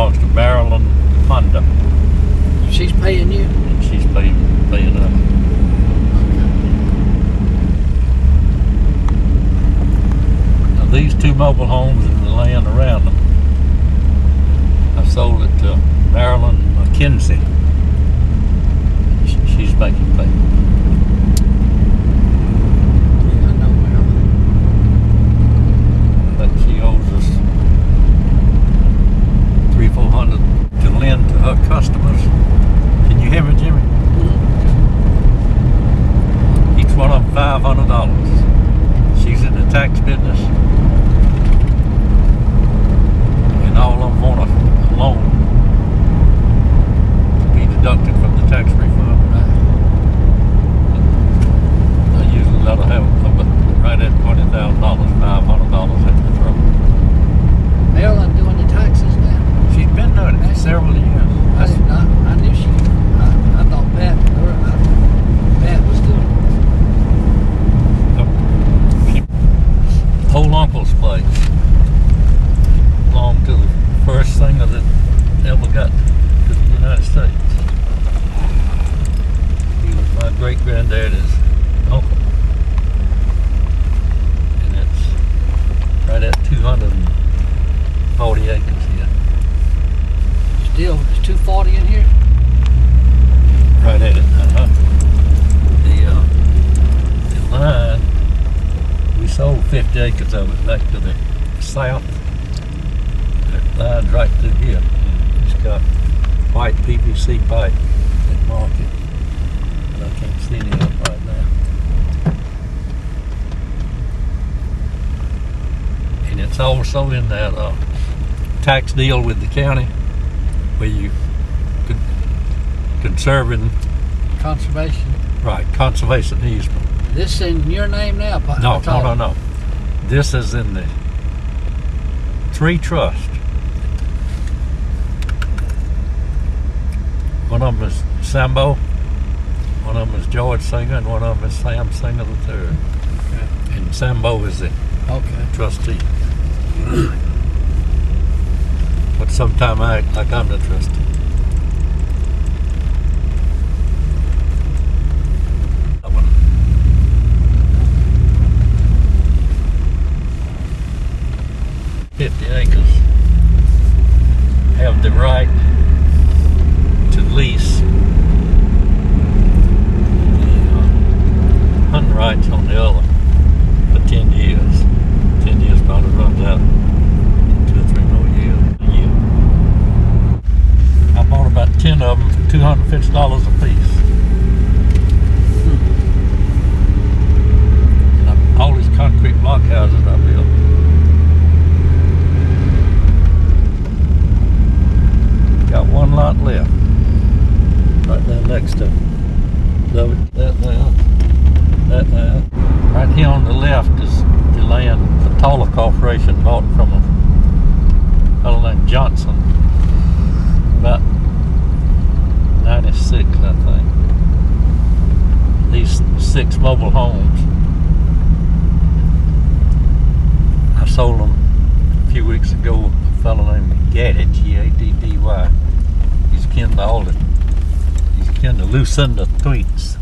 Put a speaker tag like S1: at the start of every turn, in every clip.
S1: belongs to Marilyn Honda.
S2: She's paying you?
S1: And she's paying us. Now these two mobile homes and the land around them, I sold it to Marilyn McKenzie. She's making payments.
S2: Yeah, I know Marilyn.
S1: But she owes us $300-400 to lend to her customers. Can you hear me, Jimmy?
S2: Mm-hmm.
S1: Each one of them $500. She's in the tax business, and all of them want a loan to be deducted from the tax refund. I usually let her have right at $20,000, $500 at the throw.
S2: Marilyn doing the taxes now.
S1: She's been doing it for several years.
S2: I knew she. I thought Pat was doing it.
S1: Old uncle's place belonged to the first singer that ever got to the United States. He was my great granddaddy's uncle, and it's right at 240 acres here.
S2: Still, there's 240 in here?
S1: Right at it. The line, we sold 50 acres of it back to the south. That line's right through here. It's got white PVC pipe at market, but I can't see any of it right now. And it's also in that tax deal with the county where you could conserving.
S2: Conservation.
S1: Right, conservation easement.
S2: This in your name now?
S1: No. This is in the three trusts. One of them is Sambo, one of them is George Singer, and one of them is Sam Singer III.
S2: Okay.
S1: And Sambo is the trustee. But sometimes I act like I'm the trustee. That one. 50 acres have the right to lease the hunting rights on the other for 10 years. 10 years probably runs out 2 or 3 more years a year. I bought about 10 of them for $250 a piece. And all these concrete block houses I built. Got one lot left, right there next to that there. Right here on the left is the land the Toller Corporation bought from a fellow named Johnson about 96, I think. These 6 mobile homes, I sold them a few weeks ago to a fellow named Gaddy, G-A-D-D-Y. He's kin to all the, he's kin to Lucinda Thwaites.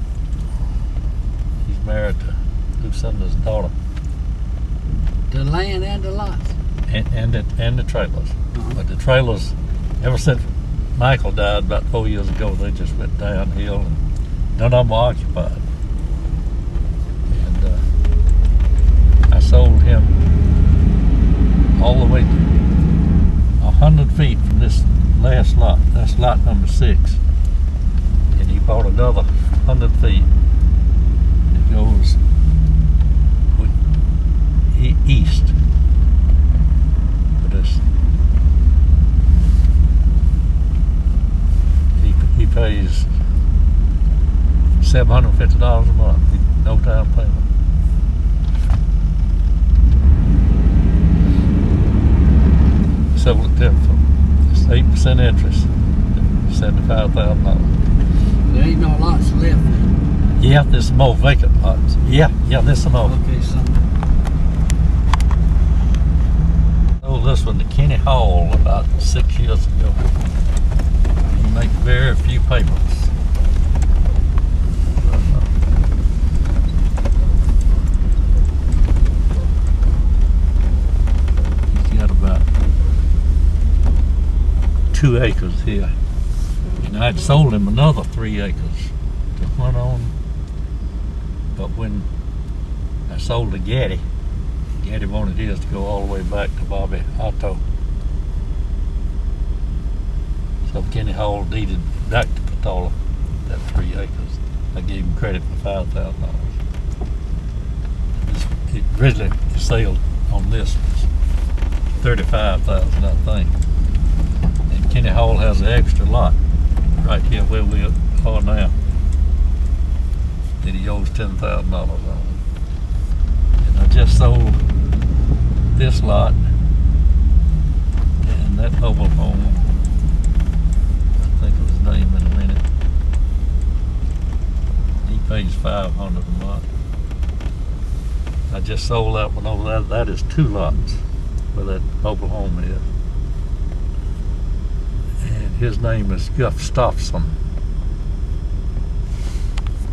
S1: He's married to Lucinda's daughter.
S2: The land and the lots?
S1: And the trailers. But the trailers, ever since Michael died about 4 years ago, they just went downhill and none of them were occupied. And I sold him all the way 100 feet from this last lot. That's lot number 6. And he bought another 100 feet. It goes east for this. He pays $750 a month. No down payment. Sold it to him for 8% interest, $75,000.
S2: There ain't no lots left.
S1: Yeah, there's some more vacant lots. Yeah, there's some more.
S2: Okay, so
S1: Sold this one to Kenny Hall about 6 years ago. payments. He's got about 2 acres here. And I'd sold him another 3 acres to hunt on. But when I sold to Gaddy wanted his to go all the way back to Bobby Otto. So Kenny Hall deeded back to Patola that 3 acres. I gave him credit for $5,000. It originally the sale on this was $35,000, I think. And Kenny Hall has an extra lot right here where we are now that he owes $10,000 on. And I just sold this lot and that mobile home. I think of his name in a minute. He pays $500 a month. I just sold that one over there. That is 2 lots where that mobile home is. And his name is Gustafson.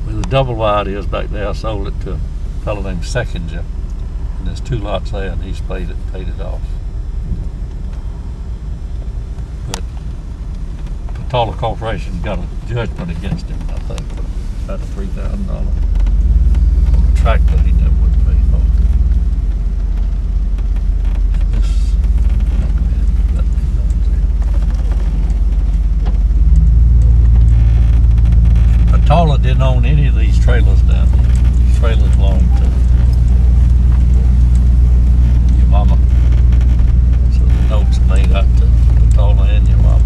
S1: Where the double wide is back there, I sold it to a fellow named Seckinger. And there's 2 lots there, and he's paid it off. But Patola Corporation got a judgment against him, I think, for about $3,000 on a tractor he never would pay for. And this, Patola didn't own any of these trailers down here. These trailers belonged to your mama. So the notes made out to Patola and your mama.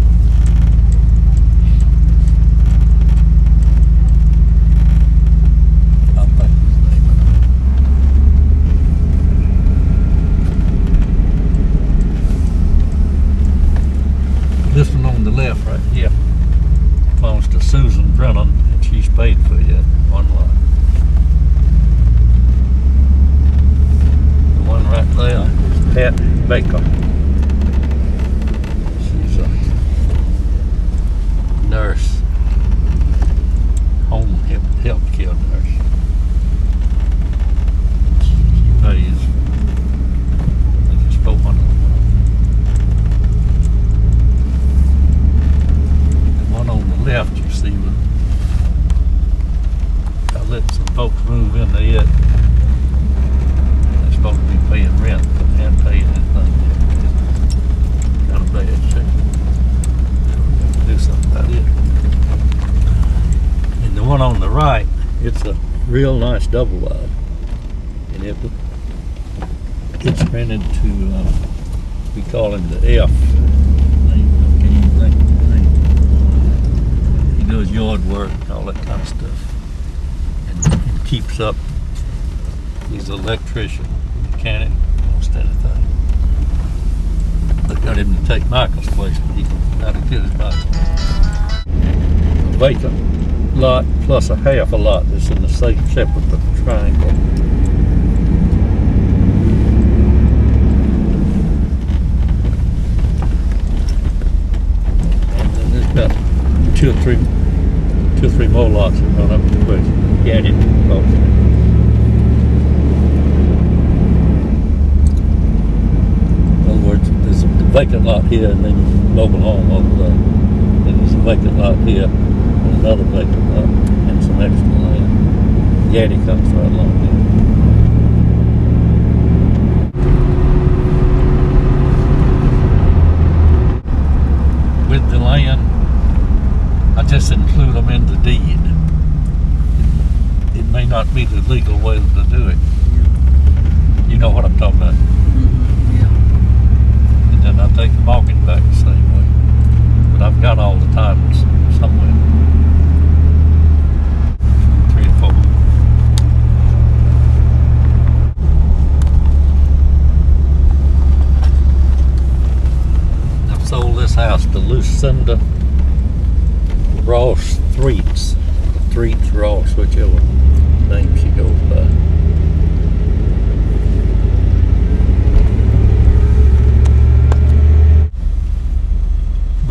S1: I think his name is. This one on the left right here belongs to Susan Brennan, and she's paid for yet 1 lot. The one right there is Pat Baker. She's a nurse, home health care nurse. She pays, I think it's $400 a month. The one on the left, you see, I let some folks move into it. They're supposed to be paying rent, but they haven't paid anything yet. Kind of bad shape. Do something about it. And the one on the right, it's a real nice double wide. And it's rented to, we call him the F. He does yard work and all that kind of stuff. And keeps up. He's an electrician, mechanic, almost anything. They got him to take Michael's place, but he not as good as Michael. A vacant lot plus a half a lot that's in the same separate triangle. And then there's about two or three more lots that run up to where Gaddy goes. In other words, there's a vacant lot here and then a mobile home over there. Then there's a vacant lot here and another vacant lot and some extra land. Gaddy comes right along here. With the land, I just include them in the deed. It may not be the legal way to do it. You know what I'm talking about.
S2: Yeah.
S1: And then I take the market back the same way. But I've got all the titles somewhere. 3 or 4. I've sold this house to Lucinda Ross Threets. Threets Ross, whichever name she goes by.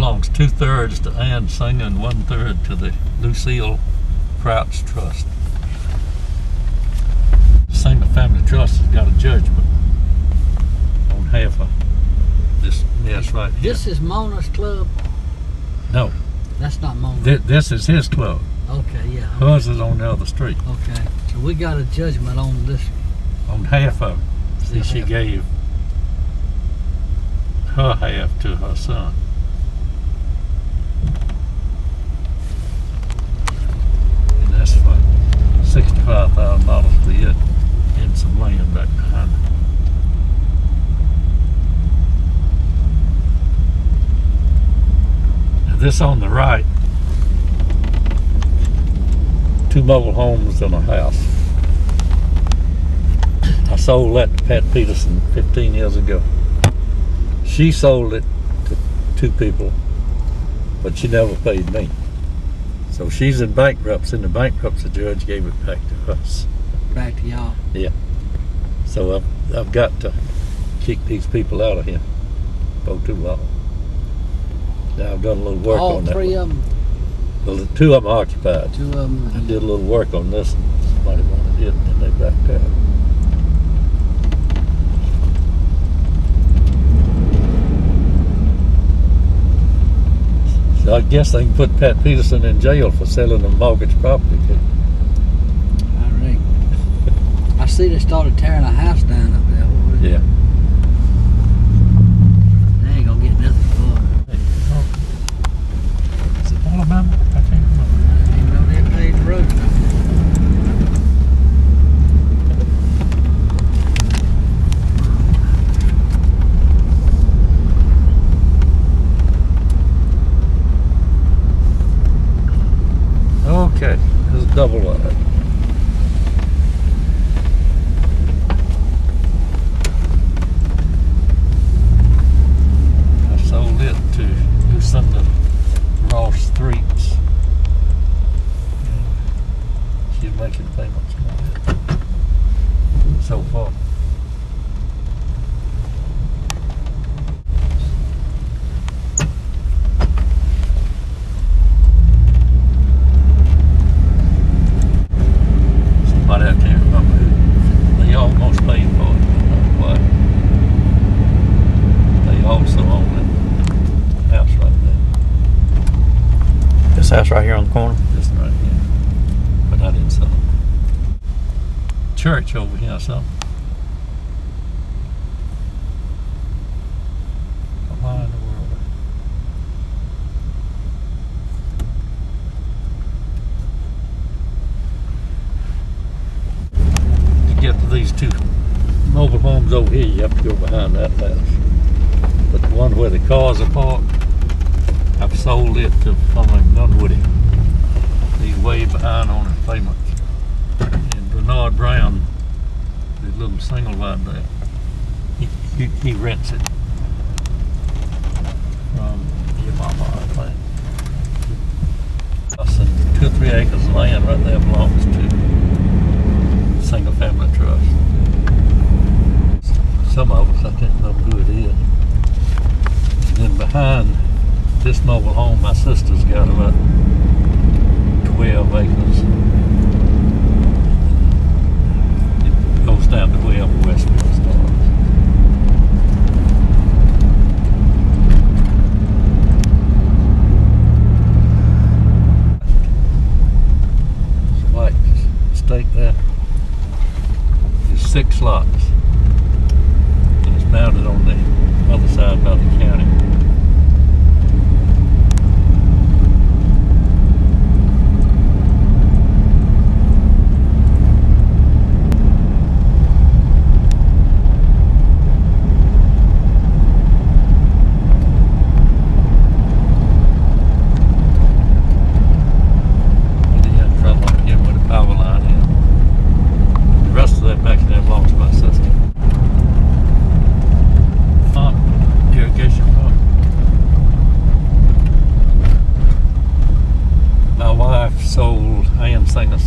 S1: belongs 2/3 to Ann Singer and 1/3 to the Lucille Crouch Trust. The Singer Family Trust has got a judgment on half of this mess right here.
S2: This is Mona's club?
S1: No,
S2: That's not Mona.
S1: this is his club.
S2: Okay, yeah.
S1: Hers is on the other street.
S2: Okay, so we got a judgment on this.
S1: On half of it. See, she
S2: half.
S1: gave her half to her son. And that's for $65,000 for it and some land back behind it. Now this on the right, 2 mobile homes and a house. I sold that to Pat Peterson 15 years ago. She sold it to 2 people, but she never paid me. So she's in bankruptcy, and the bankruptcy judge gave it back to us.
S2: Back to y'all.
S1: Yeah. So I've got to kick these people out of here for too long. Now I've done a little work
S2: All
S1: on that.
S2: 3 of them.
S1: Well, the 2 of them occupied.
S2: 2 of them.
S1: I did a little work on this, and somebody wanted it, and they backed out. So I guess they can put Pat Peterson in jail for selling a mortgage property too.
S2: I reckon. I see they started tearing a house down up there. What was it?
S1: Yeah.
S2: They ain't gonna get nothing for it.
S1: Is it Alabama? I can't remember.
S2: Even though they paid the road.
S1: Okay, this is double wide. I sold it to Lucinda Ross Streets. She's making payments on it so far. Somebody I can't remember who. They almost paid for it, but not quite. They also own that house right there.
S3: This house right here on the corner.
S1: This right here. But I didn't sell it. Church over here, something. Why in the world? To get to these 2 mobile homes over here, you have to go behind that house. But the one where the cars are parked, I've sold it to someone Dunwoody. He's way behind on his payments. And Bernard Brown, the little single right there, he rents it from your mama, I think. Us and 2 or 3 acres of land right there belongs to Single Family Trust. Some of us, I can't remember who it is. And then behind this mobile home, my sister's got about 12 acres. It goes down to where Westfield starts. White stake there. There's 6 lots. And it's mounted on the other side by the county.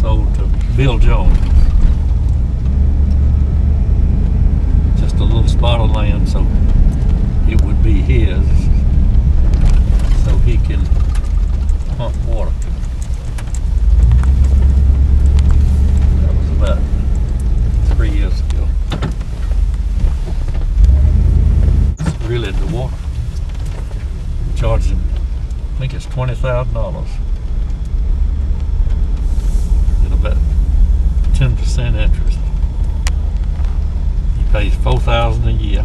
S1: Sold to Bill Jones. Just a little spot of land, so it would be his. So charged him, I think it's $20,000 at about 10% interest. He pays $4,000 a year,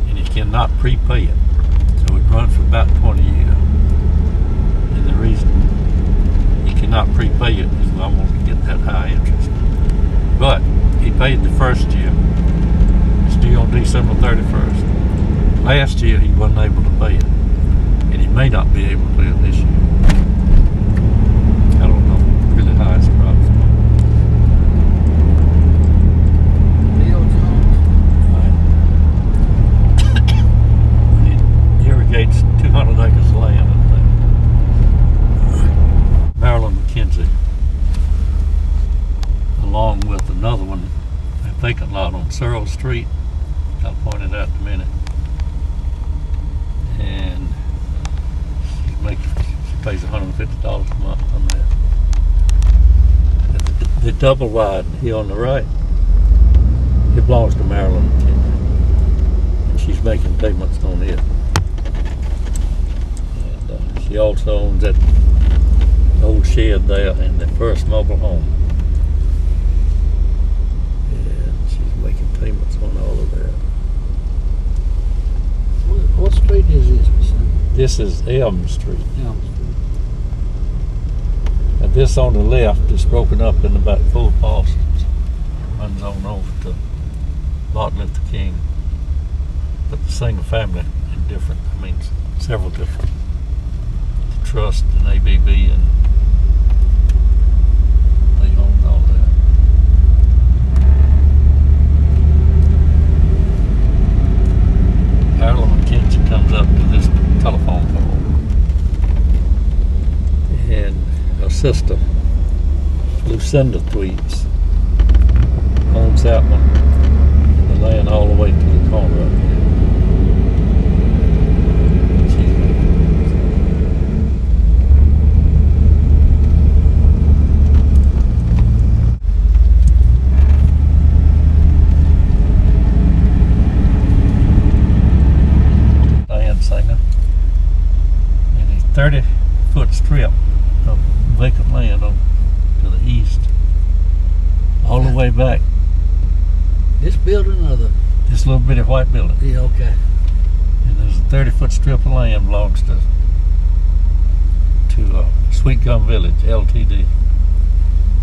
S1: and he cannot prepay it, so it runs for about 20 years. And the reason he cannot prepay it is almost to get that high interest. But he paid the first year. It's due on December 31st. Last year he wasn't able to pay it, and he may not be able to pay it this year. I don't know really how his crop's going.
S2: Bill Jones.
S1: He irrigates 200 acres of land, I think. Marilyn McKenzie, along with another one, a vacant lot on Searle Street. I'll point it out in a minute. And she pays $150 a month on that. The double wide here on the right, it belongs to Marilyn McKenzie, and she's making payments on it. And she also owns that old shed there and the first mobile home. And she's making payments on all of that.
S2: What street is this, son?
S1: This is Elm Street.
S2: Elm Street.
S1: And this on the left is broken up in about 4 parcels. Runs on over to Martin Luther King. But the single family in different, I mean, several different. The trust and ABB, and they own all that. Marilyn McKenzie comes up to this telephone pole, and her sister, Lucinda Tweeds, owns that one, and the land all the way to the corner up here. Singer, and a 30-foot strip of vacant land on to the east, all the way back.
S2: This building or the?
S1: This little bitty white building.
S2: Yeah, okay.
S1: And there's a 30-foot strip of land belongs to Sweet Gum Village, LTD,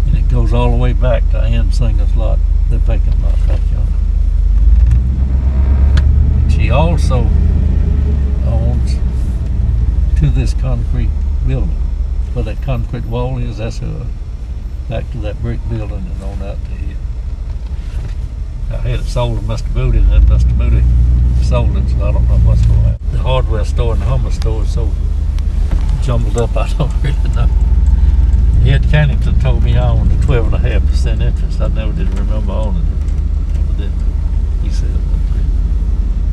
S1: and it goes all the way back to Ann Singer's lot, the vacant lot back yonder. And she also owns to this concrete building. Where that concrete wall is, that's back to that brick building and on out to here. I had it sold to Mr. Booty, and then Mr. Booty sold it, so I don't know what's going on. The hardware store and the hummus store is so jumbled up, I don't really know. Ed Cannington told me I owned a 12.5% interest. I never did remember owning it. Never did. He said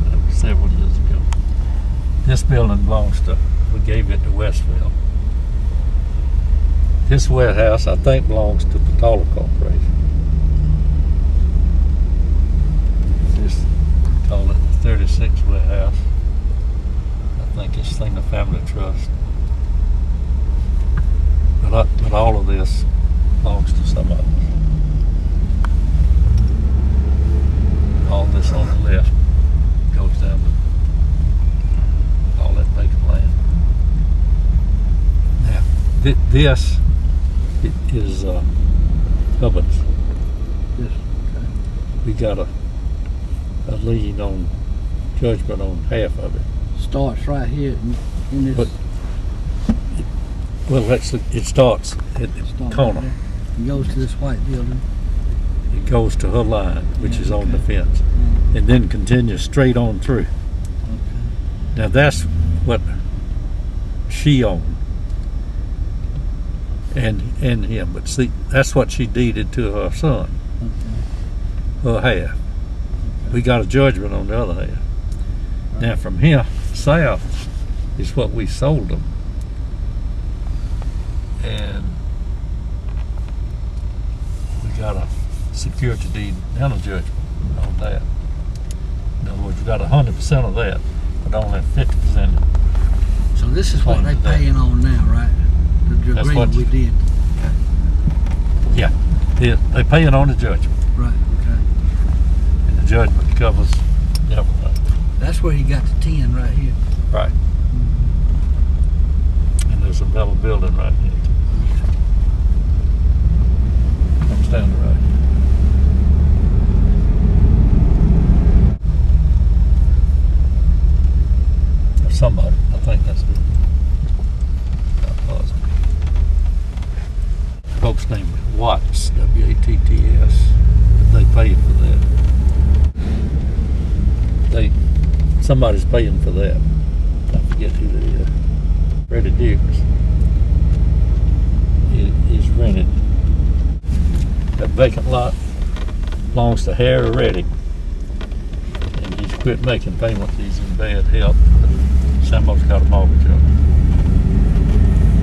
S1: that was several years ago. This building belongs to, we gave it to Westville. This warehouse, I think, belongs to Patala Corporation. This, call it the 36 warehouse. I think it's Singer Family Trust. But all of this belongs to some of us. All this on the left goes down to all that vacant land. Now, this is Hubbard's.
S2: Yes, okay.
S1: We got a lien on judgment on half of it.
S2: Starts right here in this.
S1: But, well, it starts at the corner.
S2: Right, it goes to this white building.
S1: It goes to her line, which is on the fence,
S2: Mm.
S1: and then continues straight on through.
S2: Okay.
S1: Now that's what she owned, and him. But see, that's what she deeded to her son,
S2: Okay.
S1: her half. We got a judgment on the other half. Now from here south is what we sold them, and we got a security deed and a judgment on that. In other words, we got 100% of that. but only 50%.
S2: So this is what they paying on now, right? The
S1: That's
S2: agreement
S1: what-
S2: we did.
S1: Yeah, they paying on the judgment,
S2: Right, okay.
S1: and the judgment covers everything.
S2: That's where you got the 10 right here.
S1: Right. And there's a metal building right here. Comes down the road. Or somebody, I think that's it. Not positive. Folks named Watts, W-A-T-T-S. They pay for that. Somebody's paying for that. I forget who they is. Freddie Dukes. He's rented. That vacant lot belongs to Harry Reddick, and he's quit making payments. He's in bad health. Sambo's got a mortgage on it.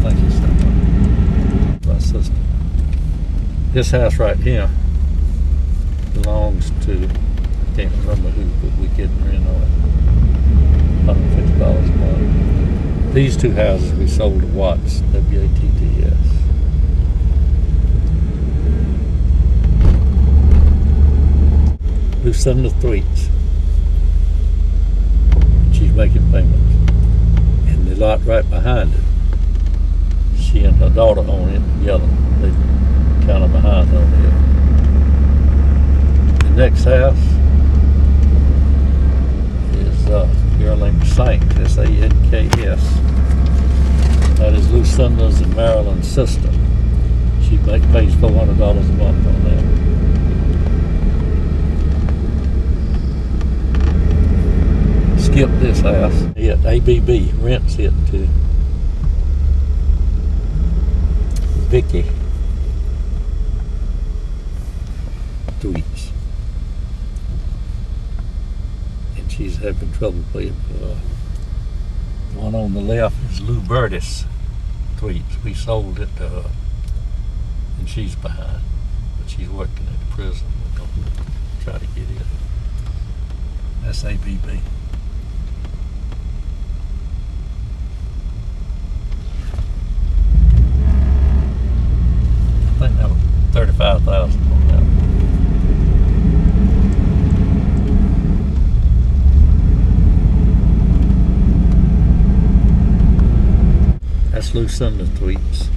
S1: I think he's my sister. This house right here belongs to, I can't remember who, but we getting rent on it. $150 a month. These two houses we sold to Watts, W-A-T-T-S. Lucinda Threets. She's making payments. And the lot right behind it, she and her daughter own it together. They kind of behind on it. The next house is a girl named Sanks, S-A-N-K-S. That is Lucinda's and Marilyn's sister. She pays $400 a month on that. Skip this house. Yeah, ABB rents it to Vicky Tweets. And she's having trouble paying for her. The one on the left is Lou Burtis Tweets. We sold it to her. And she's behind. But she's working at the prison. We're going to try to get in. That's ABB. I think that was $35,000 on that. That's Lucinda Threets.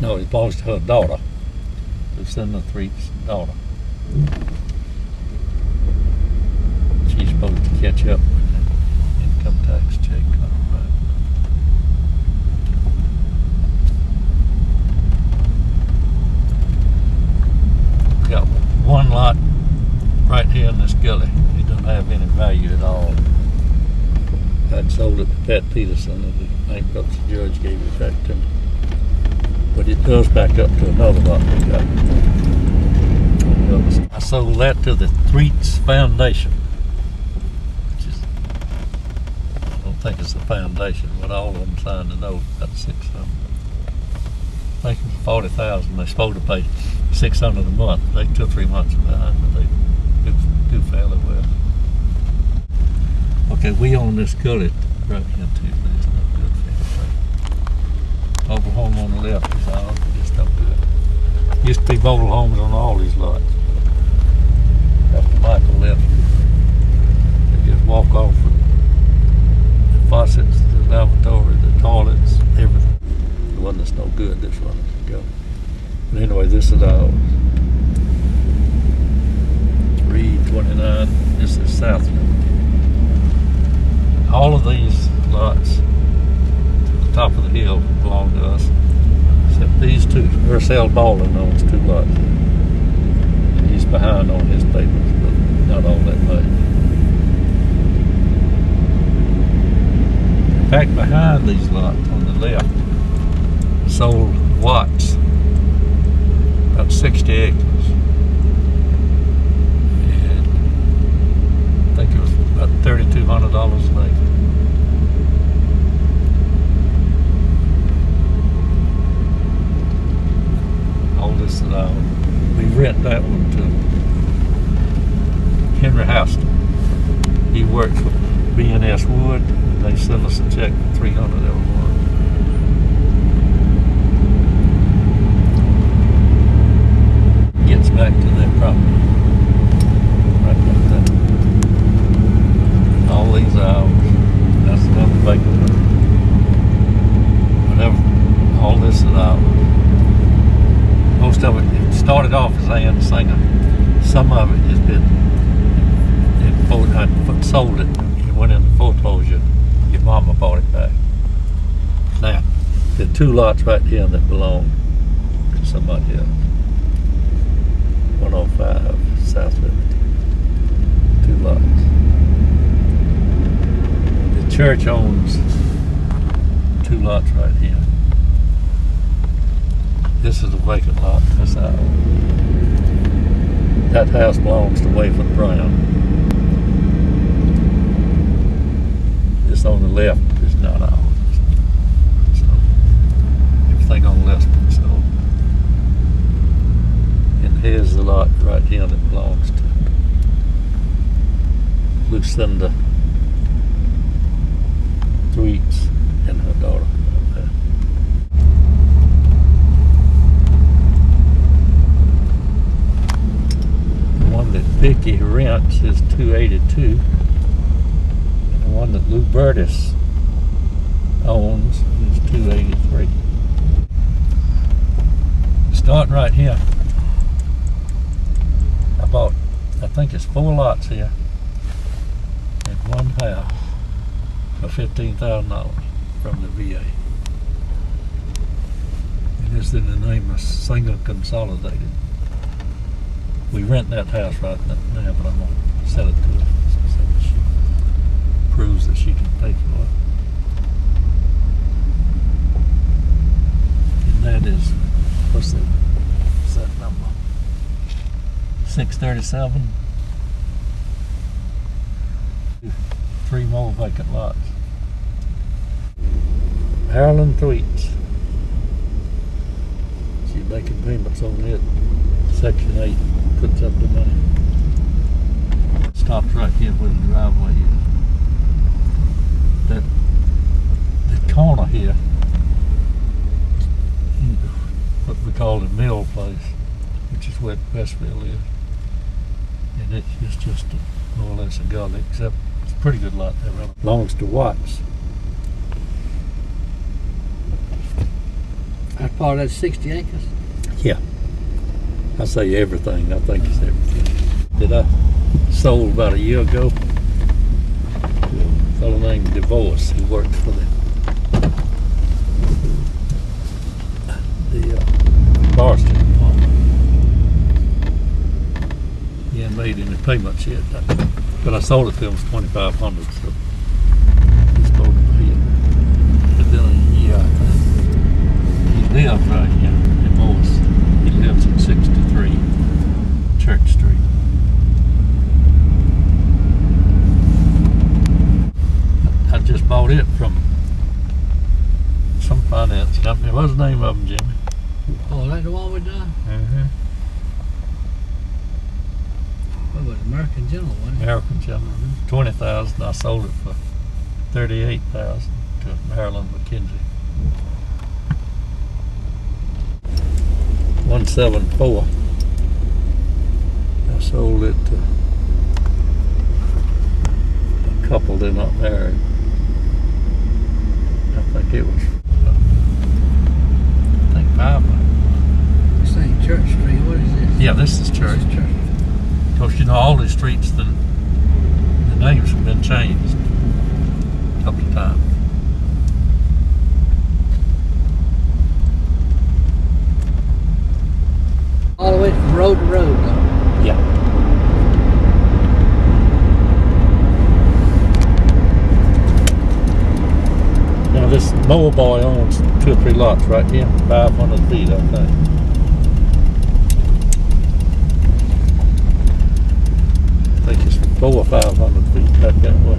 S1: No, it belongs to her daughter. Lucinda Threets' daughter. She's supposed to catch up when the income tax check comes back. Got one lot right here in this gully. It doesn't have any value at all. I'd sold it to Pat Peterson, and the bankruptcy judge gave it back to me. But it does back up to another lot we got. I sold that to the Threets Foundation, which is, I don't think it's a foundation, but all of them signed a note about 600. I think it was 40,000. They're supposed to pay 600 a month. They 2 or 3 months behind, but they do fairly well. Okay, we own this gully right here too, but it's not good for anything. Mobile home on the left is ours, but it's no good. Used to be mobile homes on all these lots. After Michael left, they just walk off with the faucets, the lavatory, the toilets, everything. The one that's no good, this one can go. But anyway, this is ours. 329, this is Southland. All of these lots to the top of the hill belong to us, except these two. Ursel Baldwin owns 2 lots. And he's behind on his papers, but not all that much. Back behind these lots on the left, sold Watts, about 60 acres. And I think it was about $3,200 an acre. All this is ours. We rent that one to Henry Houston. He works for B&W They send us a check for $300 every month. Gets back to their property. Right like that. All these hours. That's another vacant lot. Whatever. All this is ours. Most of it started off as Ann Singer. Some of it has been I sold it. It went into foreclosure. Your mama bought it back. Now, there are 2 lots right here that belong to somebody else. 105 South Liberty. 2 lots. The church owns 2 lots right here. This is a vacant lot. That's ours. That house belongs to Wayford Brown. This on the left is not ours. So everything on the left is sold. And here's the lot right here that belongs to Lucinda Threets and her daughter. Vicky rents is 282. And the one that Lou Burtis owns is 283. Starting right here, I bought, I think it's 4 lots here and 1 house for $15,000 from the VA. It is in the name of Single Consolidated. We rent that house right now, but I'm going to sell it to her so that she proves that she can pay for it. And that is, what's that number? 637. 3 more vacant lots. Marilyn Thweets. She's making payments on it. Section 8 puts up the money. Stops right here where the driveway is. The corner here, what we call the mill place, which is where Westville is. And it's just more or less a gully, except it's a pretty good lot there. Belongs to Watts.
S2: That's part of that 60 acres?
S1: Yeah. I say everything. I think it's everything. That I sold about a year ago to a fellow named Divorce who worked for the forestry department. He hadn't made any payments yet, but I sold it to him for $2,500. So he's supposed to pay it within a year, I think. He lives right here in Morris. He lives at 63 Church Street. I just bought it from some finance company. What's the name of them, Jimmy?
S2: Oh, that's the one we done?
S1: Mm-hmm.
S2: What was it? American General, wasn't it?
S1: American General. $20,000. I sold it for $38,000 to Marilyn McKenzie. 174. I sold it to a couple they're not married. I think it was, I think 5.
S2: This ain't Church Street. What is this?
S1: Yeah, this is Church.
S2: This is Church.
S1: Because you know all these streets, the names have been changed a couple of times.
S2: All the way from road to road, though.
S1: Yeah. Now this mower boy owns 2 or 3 lots right here, 500 feet, I think. I think it's 400 or 500 feet back that way.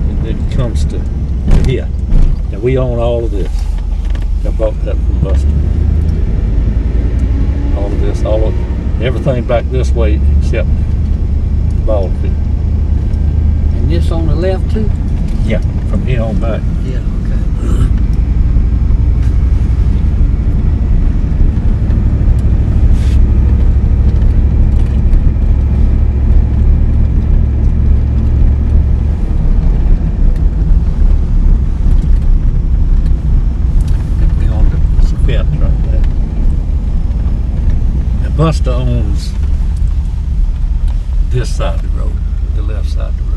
S1: And then it comes to here. Now we own all of this. I bought that from Buster. All of this, all of Everything back this way except the ball field.
S2: And this on the left too?
S1: Yeah, from here on back.
S2: Yeah, okay.
S1: We on the fence right there. And Buster owns this side of the road, the left side of the road.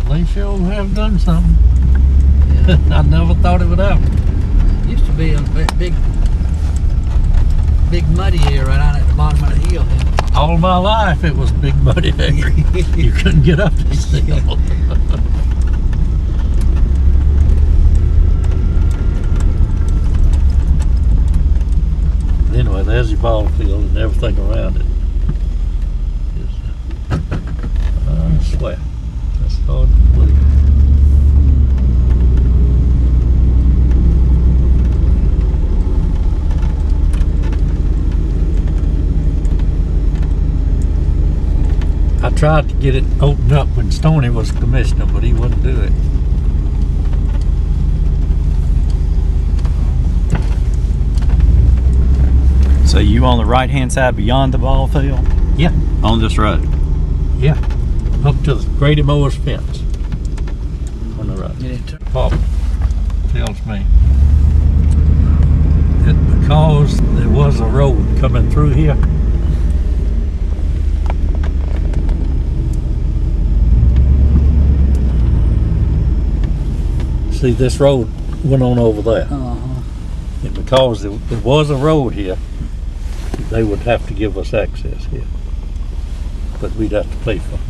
S1: They sure have done something.
S2: Yeah.
S1: I never thought it would happen.
S2: Used to be a big muddy area right out at the bottom of the hill.
S1: All my life it was big muddy area. You couldn't get up this hill. Anyway, there's your ball field and everything around it. I swear, that's hard to believe. I tried to get it opened up when Stoney was commissioner, but he wouldn't do it.
S3: So you on the right hand side beyond the ball field?
S1: Yeah.
S3: On this road?
S1: Yeah, up to the Grady Moore's fence on the right. Pop tells me that because there was a road coming through here, see this road went on over there, and because there was a road here, they would have to give us access here. But we'd have to pay for it.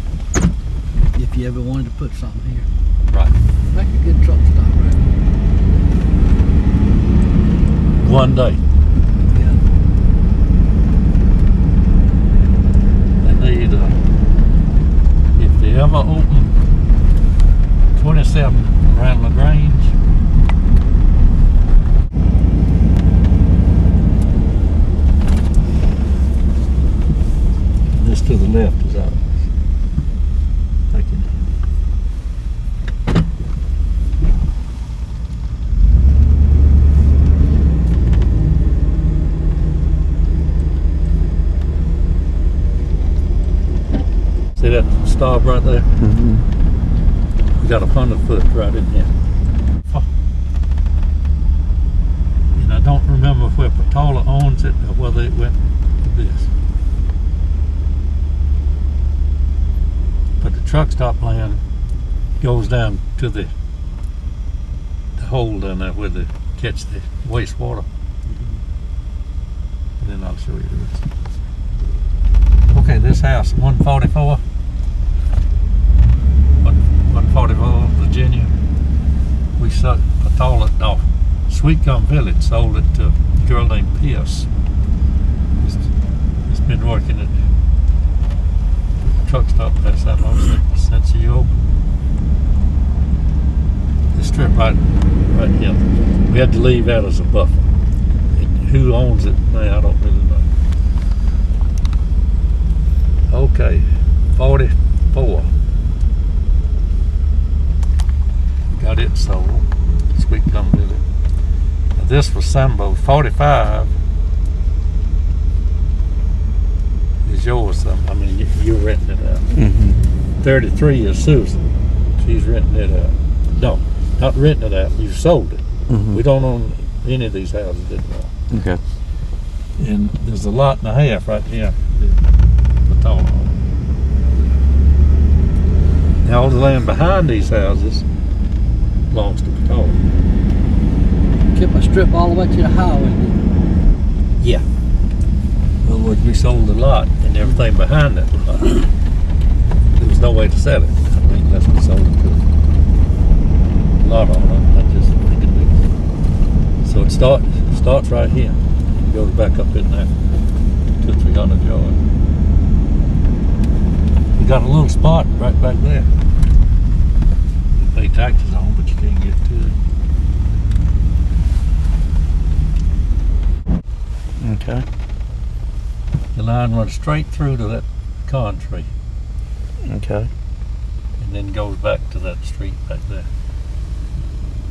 S2: If you ever wanted to put something here.
S1: Right.
S2: Make a good truck stop, right?
S1: One day.
S2: Yeah.
S1: They need, if they ever open 27 around LaGrange, this to the left is ours. See that stop right there?
S3: Mm-hmm.
S1: We got 100 foot right in here. And I don't remember where Patola owns it or whether it went to this. But the truck stop land goes down to the hole down there where they catch the wastewater. And then I'll show you the rest. Okay, this house, 144. 144 Virginia. We sold it off. Sweet Gum Village sold it to a girl named Pierce. It's been working at the truck stop place I know since you opened. The strip right here. We had to leave that as a buffer. Who owns it now, I don't really know. Okay, 44. Got it sold. Sweet Gum Village. Now this was Sambo. 45 is yours. I mean, you're renting it out.
S3: Mm-hmm.
S1: 33 is Susan. She's renting it out. No, not renting it out. You sold it.
S3: Mm-hmm.
S1: We don't own any of these houses anymore.
S3: Okay.
S1: And there's a lot and a half right here. Now all the land behind these houses belongs to Patola.
S2: Kept a strip all the way to the highway.
S1: Yeah. In other words, we sold the lot and everything behind that lot. There was no way to sell it. I mean, unless we sold it to a lot on it. I just think it'd be. So it starts right here. It goes back up in there to 300 yards. We got a little spot right back there. You pay taxes on, but you can't get to it.
S3: Okay.
S1: The line runs straight through to that con tree
S3: Okay.
S1: and then goes back to that street back there.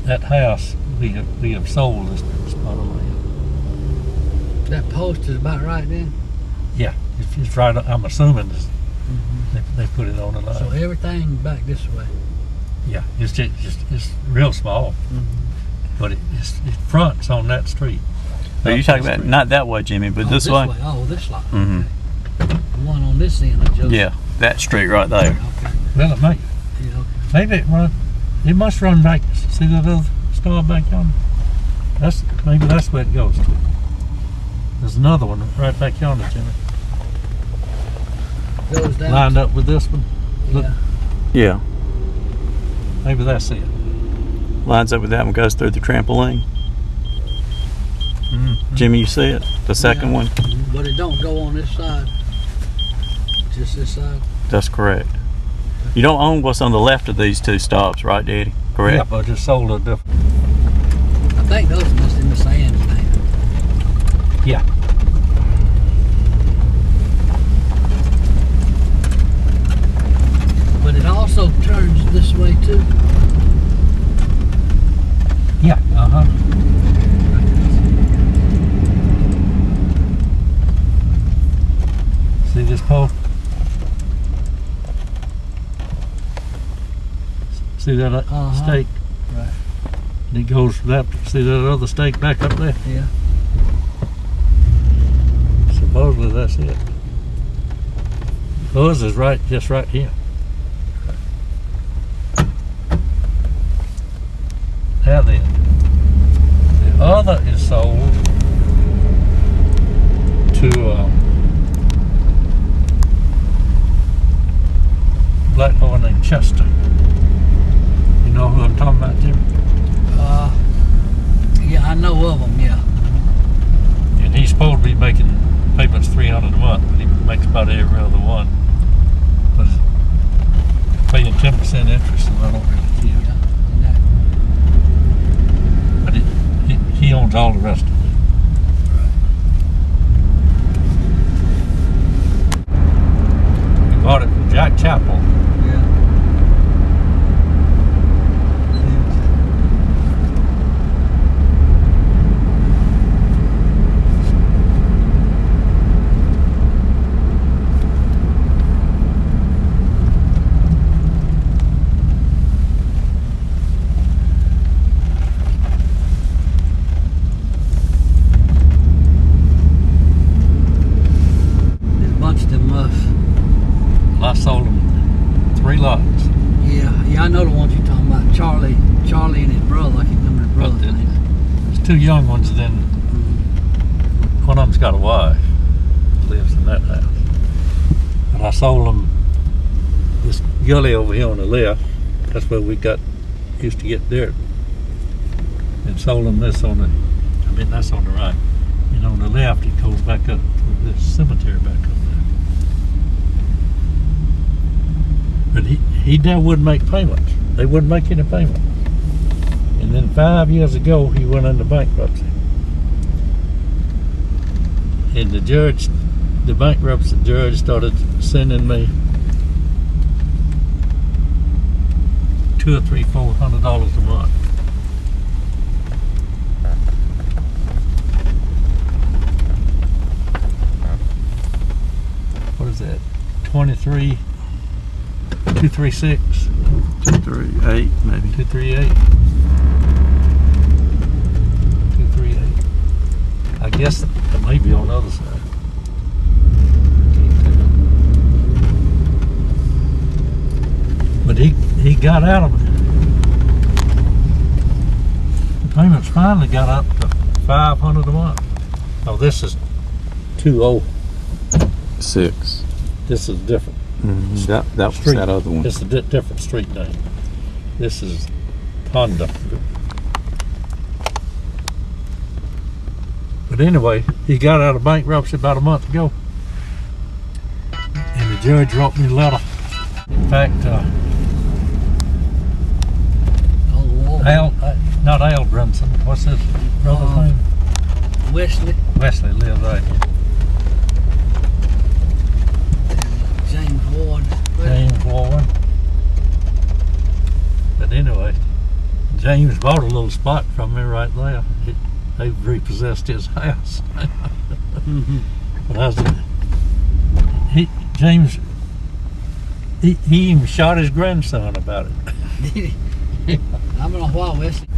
S1: That house, we have sold this spot of land.
S2: That post is about right then.
S1: Yeah, it's right. I'm assuming they put it on the line.
S2: So everything back this way.
S1: Yeah, it's real small, but it fronts on that street.
S3: Are you talking about not that way, Jimmy, but this way?
S2: Oh, this way.
S3: Mm-hmm.
S2: Okay. The one on this end of Joseph.
S3: Yeah, that street right there.
S2: Okay.
S1: Well, it might.
S2: Yeah, okay.
S1: Maybe it must run back. See that other star back yonder? Maybe that's where it goes to. There's another one right back yonder, Jimmy.
S2: Goes down.
S1: Lined up with this one. Look,
S2: Yeah.
S3: Yeah.
S1: maybe that's it.
S3: Lines up with that one, goes through the trampoline. Jimmy, you see it? The second one?
S2: But it don't go on this side. Just this side.
S3: That's correct. You don't own what's on the left of these two stops, right, Daddy? Correct?
S1: Yeah, but just sold a different.
S2: I think those must in the sand now.
S1: Yeah.
S2: But it also turns this way too.
S1: Yeah. See this pole? See that stake?
S2: Right.
S1: And it goes from that. See that other stake back up there?
S2: Yeah.
S1: Supposedly that's it. Yours is just right here. Now then, the other is sold to black boy named Chester. You know who I'm talking about, Jim?
S2: Yeah, I know of them. Yeah.
S1: And he's supposed to be making payments $300 a month, but he makes about every other one. But paying 10% interest, and I don't really care.
S2: Yeah. And that,
S1: But he owns all the rest of it. We bought it from Jack Chapel.
S2: yeah.
S1: I sold him 3 lots.
S2: Yeah, I know the ones you're talking about. Charlie and his brother. I can't remember his brother's
S1: But
S2: name.
S1: There's 2 young ones, then one of them's got a wife that lives in that house. And I sold them this gully over here on the left. That's where we used to get dirt. And sold them this that's on the right. And on the left, it goes back up to this cemetery back up there. But he now wouldn't make payments. They wouldn't make any payments. And then 5 years ago, he went into bankruptcy. And the bankruptcy judge started sending me $200 or $400 a month. What is that? 236
S3: 238, maybe.
S1: 238 238. I guess it may be on the other side. But he got out of it. The payments finally got up to $500 a month. Oh, this is 206. This is different.
S3: That was
S1: Street.
S3: that other one.
S1: It's a different street name. This is Honda. But anyway, he got out of bankruptcy about a month ago. And the judge wrote me a letter. In fact, not Al Brunson. What's his brother's name?
S2: Wesley.
S1: Wesley lives right here.
S2: James Ward.
S1: James Ward. But anyway, James bought a little spot from me right there. They've repossessed his house.
S2: Mm-hmm.
S1: But I was, James, he even shot his grandson about it.
S2: I've been a while, Wesley.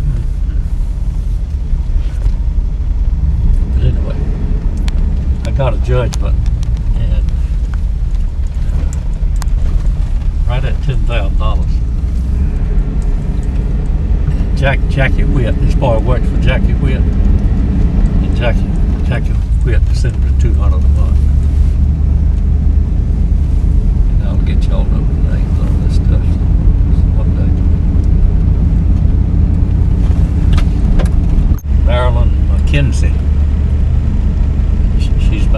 S1: But anyway, I got a judgment, and right at $10,000. Jackie Witt, his boy worked for Jackie Witt, and Jackie Witt sent him to $200 a month. And I'll get y'all the names on this stuff one day. Marilyn McKenzie. She's